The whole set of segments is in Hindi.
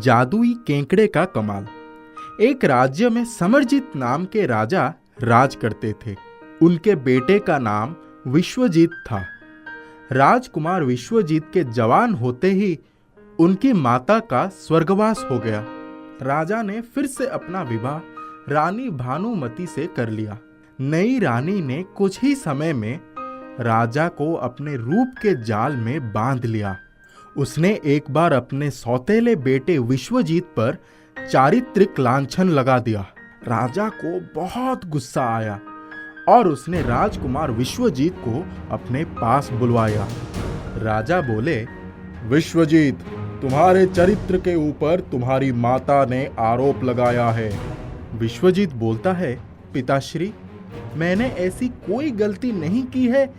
जादुई केकड़े का कमाल। एक राज्य में समरजीत नाम के राजा राज करते थे। उनके बेटे का नाम विश्वजीत था। राजकुमार विश्वजीत के जवान होते ही उनकी माता का स्वर्गवास हो गया। राजा ने फिर से अपना विवाह रानी भानुमति से कर लिया। नई रानी ने कुछ ही समय में राजा को अपने रूप के जाल में बांध लिया। उसने एक बार अपने सौतेले बेटे विश्वजीत पर चारित्रिक लांछन लगा दिया। राजा को बहुत गुस्सा आया और उसने राजकुमार विश्वजीत को अपने पास बुलवाया। राजा बोले, विश्वजीत, तुम्हारे चरित्र के ऊपर तुम्हारी माता ने आरोप लगाया है। विश्वजीत बोलता है, पिताश्री, मैंने ऐसी कोई गलती नहीं की है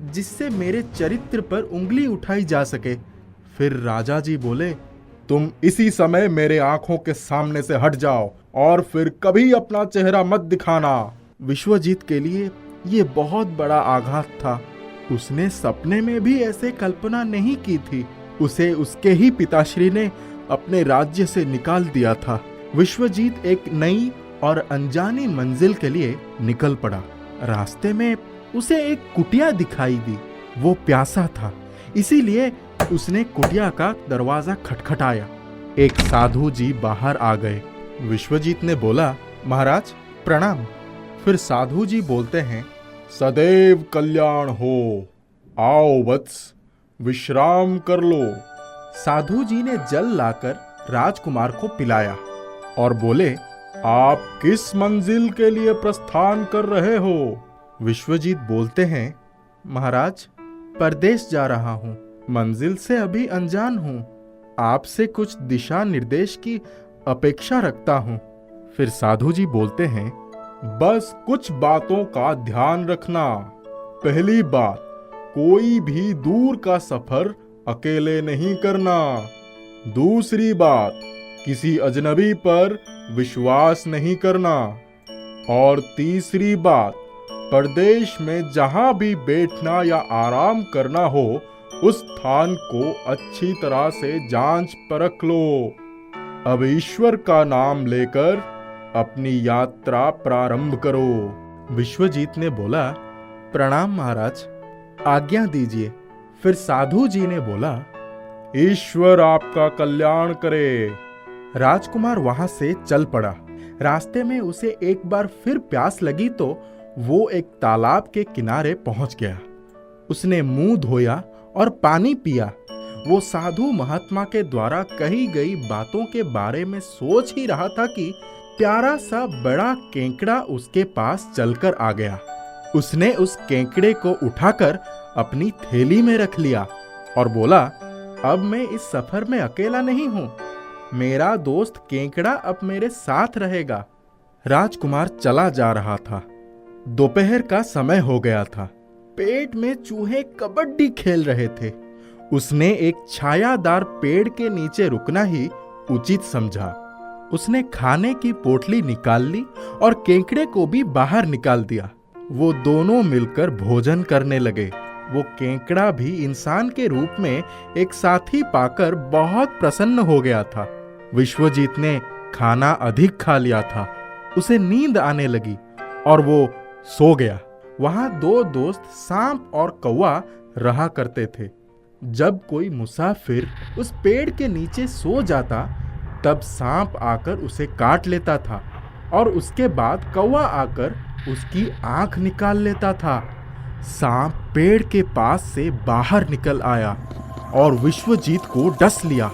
जिससे मेरे चरित्र पर उंगली उठाई जा सके। फिर राजा जी बोले, तुम इसी समय मेरे आंखों के सामने से हट जाओ और फिर कभी अपना चेहरा मत दिखाना। विश्वजीत के लिए ये बहुत बड़ा आघात था। उसने सपने में भी ऐसे कल्पना नहीं की थी। उसे उसके ही पिताश्री ने अपने राज्य से निकाल दिया था। विश्वजीत एक नई और अनजानी मंजिल के लिए निकल पड़ा। रास्ते में उसे एक कुटिया दिखाई दी। वो प्यासा था, इसीलिए उसने कुटिया का दरवाजा खटखटाया। एक साधु जी बाहर आ गए। विश्वजीत ने बोला, महाराज प्रणाम। फिर साधु जी बोलते हैं, सदैव कल्याण हो। आओ वत्स, विश्राम कर लो। साधु जी ने जल लाकर राजकुमार को पिलाया और बोले, आप किस मंजिल के लिए प्रस्थान कर रहे हो? विश्वजीत बोलते हैं, महाराज परदेश जा रहा हूँ। मंजिल से अभी अनजान हूँ। आपसे कुछ दिशा निर्देश की अपेक्षा रखता हूँ। फिर साधु जी बोलते हैं, बस कुछ बातों का ध्यान रखना। पहली बात, कोई भी दूर का सफर अकेले नहीं करना। दूसरी बात, किसी अजनबी पर विश्वास नहीं करना। और तीसरी बात, परदेश में जहां भी बैठना या आराम करना हो, उस स्थान को अच्छी तरह से जांच परख लो। अब ईश्वर का नाम लेकर अपनी यात्रा प्रारंभ करो। विश्वजीत ने बोला, प्रणाम महाराज, आज्ञा दीजिए। फिर साधु जी ने बोला, ईश्वर आपका कल्याण करे। राजकुमार वहां से चल पड़ा। रास्ते में उसे एक बार फिर प्यास लगी तो वो एक तालाब के किनारे पहुंच गया। उसने मुंह धोया और पानी पिया। वो साधु महात्मा के द्वारा कही गई बातों के बारे में सोच ही रहा था कि प्यारा सा बड़ा केकड़ा उसके पास चलकर आ गया। उसने उस केकड़े को उठाकर अपनी थैली में रख लिया और बोला, अब मैं इस सफर में अकेला नहीं हूं। मेरा दोस्त केकड़ा अब मेरे साथ रहेगा। राजकुमार चला जा रहा था। दोपहर का समय हो गया था। पेट में चूहे कबड्डी खेल रहे थे। उसने एक छायादार पेड़ के नीचे रुकना ही उचित समझा। उसने खाने की पोटली निकाल ली और केकड़े को भी बाहर निकाल दिया। वो दोनों मिलकर भोजन करने लगे। वो केकड़ा भी इंसान के रूप में एक साथी पाकर बहुत प्रसन्न हो गया था। विश्वजीत ने खाना अधिक खा लिया था। उसे नींद आने लगी और वो सो गया। वहां दो दोस्त सांप और कौवा रहा करते थे। जब कोई मुसाफिर उस पेड़ के नीचे सो जाता, तब सांप आकर उसे काट लेता था और उसके बाद कौवा आकर उसकी आंख निकाल लेता था। सांप पेड़ के पास से बाहर निकल आया और विश्वजीत को डस लिया।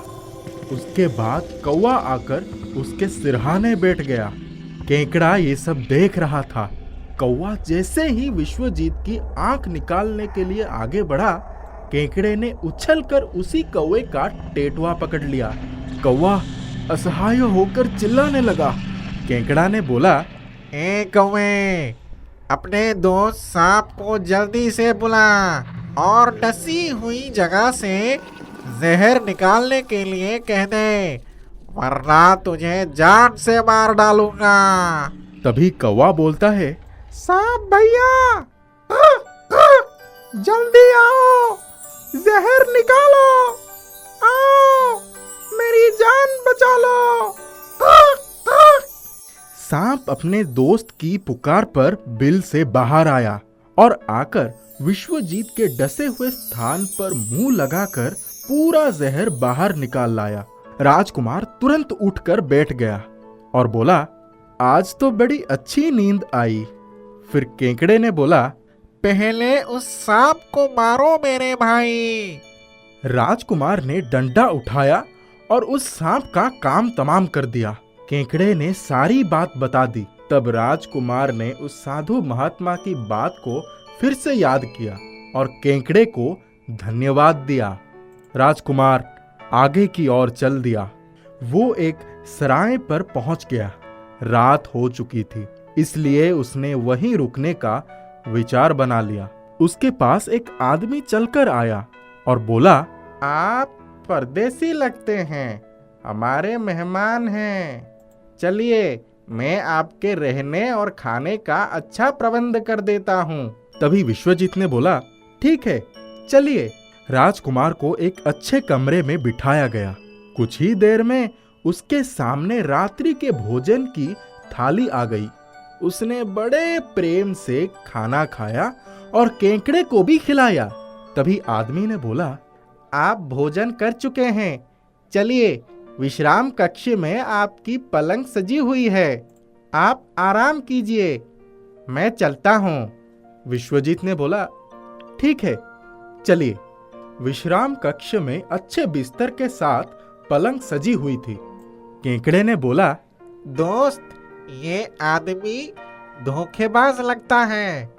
उसके बाद कौवा आकर उसके सिरहाने बैठ गया। केकड़ा ये सब देख रहा था। कौवा जैसे ही विश्वजीत की आंख निकालने के लिए आगे बढ़ा, केकड़े ने उछलकर उसी कौवे का टेटवा पकड़ लिया। कौवा असहाय होकर चिल्लाने लगा। केकड़ा ने बोला, ए कौवे, अपने दोस्त सांप को जल्दी से बुला और डसी हुई जगह से जहर निकालने के लिए कह दे, वरना तुझे जान से मार डालूंगा। तभी कौवा बोलता है, सांप भैया, जल्दी आओ, जहर निकालो। आओ, मेरी जान बचा लो। सांप अपने दोस्त की पुकार पर बिल से बाहर आया और आकर विश्वजीत के डसे हुए स्थान पर मुंह लगाकर पूरा जहर बाहर निकाल लाया। राजकुमार तुरंत उठकर बैठ गया और बोला, आज तो बड़ी अच्छी नींद आई। फिर केकड़े ने बोला, पहले उस सांप को मारो मेरे भाई। राजकुमार ने डंडा उठाया और उस सांप का काम तमाम कर दिया। केकड़े ने सारी बात बता दी। तब राजकुमार ने उस साधु महात्मा की बात को फिर से याद किया और केकड़े को धन्यवाद दिया। राजकुमार आगे की ओर चल दिया। वो एक सराय पर पहुंच गया। रात हो चुकी थी, इसलिए उसने वहीं रुकने का विचार बना लिया। उसके पास एक आदमी चलकर आया और बोला, आप परदेसी लगते हैं, हमारे मेहमान हैं। चलिए, मैं आपके रहने और खाने का अच्छा प्रबंध कर देता हूँ। तभी विश्वजीत ने बोला, ठीक है, चलिए। राजकुमार को एक अच्छे कमरे में बिठाया गया। कुछ ही देर में उसके सामने रात्रि के भोजन की थाली आ गई। उसने बड़े प्रेम से खाना खाया और केकड़े को भी खिलाया। तभी आदमी ने बोला, आप भोजन कर चुके हैं, चलिए, विश्राम कक्ष में आपकी पलंग सजी हुई है, आप आराम कीजिए, मैं चलता हूँ। विश्वजीत ने बोला, ठीक है, चलिए। विश्राम कक्ष में अच्छे बिस्तर के साथ पलंग सजी हुई थी। केकड़े ने बोला, दोस्त, ये आदमी धोखेबाज लगता है,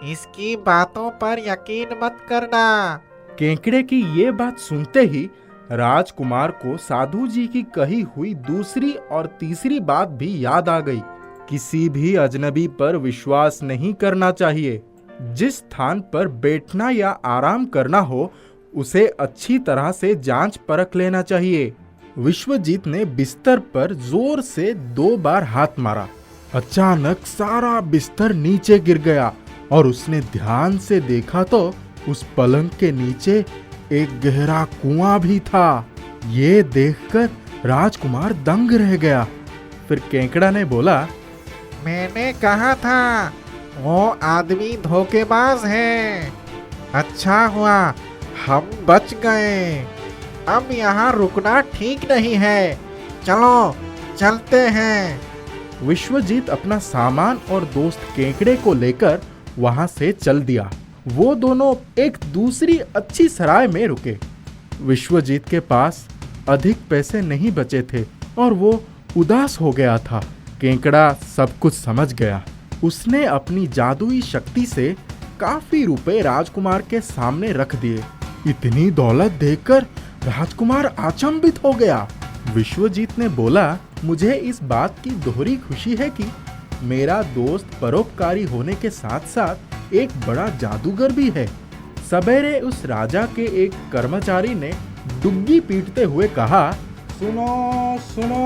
इसकी बातों पर यकीन मत करना। केकड़े की ये बात सुनते ही राजकुमार को साधु जी की कही हुई दूसरी और तीसरी बात भी याद आ गई। किसी भी अजनबी पर विश्वास नहीं करना चाहिए। जिस स्थान पर बैठना या आराम करना हो, उसे अच्छी तरह से जांच परख लेना चाहिए। विश्वजीत ने बिस्तर पर जोर से 2 बार हाथ मारा। अचानक सारा बिस्तर नीचे गिर गया और उसने ध्यान से देखा तो उस पलंग के नीचे एक गहरा कुआं भी था। ये देखकर राजकुमार दंग रह गया। फिर केकड़ा ने बोला, मैंने कहा था वो आदमी धोखेबाज है। अच्छा हुआ हम बच गए। अब यहाँ रुकना ठीक नहीं है, चलो चलते हैं। विश्वजीत अपना सामान और दोस्त केकड़े को लेकर वहां से चल दिया। वो दोनों एक दूसरी अच्छी सराय में रुके। विश्वजीत के पास अधिक पैसे नहीं बचे थे और वो उदास हो गया था। केकड़ा सब कुछ समझ गया। उसने अपनी जादुई शक्ति से काफी रुपए राजकुमार के सामने रख दिए। इतनी दौलत देखकर राजकुमार अचंभित हो गया। विश्वजीत ने बोला, मुझे इस बात की दोहरी खुशी है कि मेरा दोस्त परोपकारी होने के साथ साथ एक बड़ा जादूगर भी है। सवेरे उस राजा के एक कर्मचारी ने डुग्गी पीटते हुए कहा, सुनो सुनो,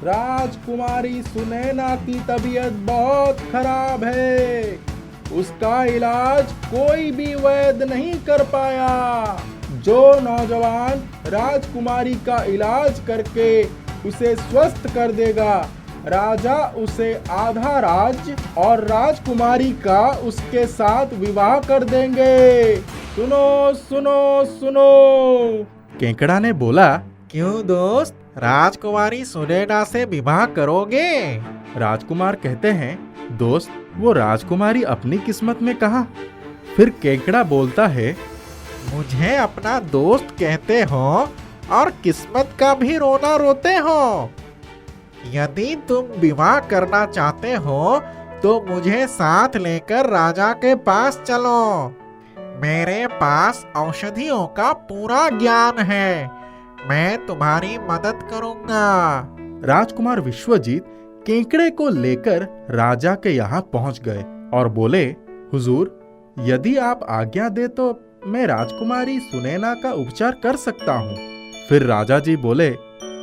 राजकुमारी सुनैना की तबीयत बहुत खराब है, उसका इलाज कोई भी वैद्य नहीं कर पाया। जो नौजवान राजकुमारी का इलाज करके उसे स्वस्थ कर देगा, राजा उसे आधा राज्य और राजकुमारी का उसके साथ विवाह कर देंगे। सुनो सुनो सुनो। केकड़ा ने बोला, क्यों दोस्त, राजकुमारी सुनैना से विवाह करोगे? राजकुमार कहते हैं, दोस्त, वो राजकुमारी अपनी किस्मत में कहाँ? फिर केकड़ा बोलता है, मुझे अपना दोस्त कहते हो और किस्मत का भी रोना रोते हो। यदि तुम विवाह करना चाहते हो तो मुझे साथ लेकर राजा के पास चलो। मेरे पास औषधियों का पूरा ज्ञान है, मैं तुम्हारी मदद करूंगा। राजकुमार विश्वजीत केकड़े को लेकर राजा के यहाँ पहुंच गए और बोले, हुजूर, यदि आप आज्ञा दे तो मैं राजकुमारी सुनैना का उपचार कर सकता हूँ। फिर राजा जी बोले,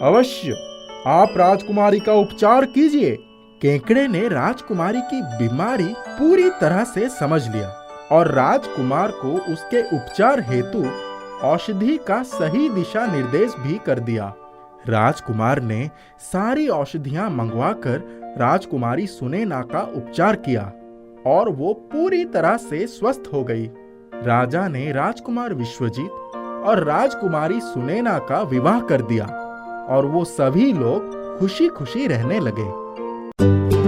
अवश्य, आप राजकुमारी का उपचार कीजिए। केकड़े ने राजकुमारी की बीमारी पूरी तरह से समझ लिया और राजकुमार को उसके उपचार हेतु औषधि का सही दिशा निर्देश भी कर दिया। राजकुमार ने सारी औषधियां मंगवाकर राजकुमारी सुनैना का उपचार किया और वो पूरी तरह से स्वस्थ हो गई। राजा ने राजकुमार विश्वजीत और राजकुमारी सुनैना का विवाह कर दिया और वो सभी लोग खुशी खुशी रहने लगे।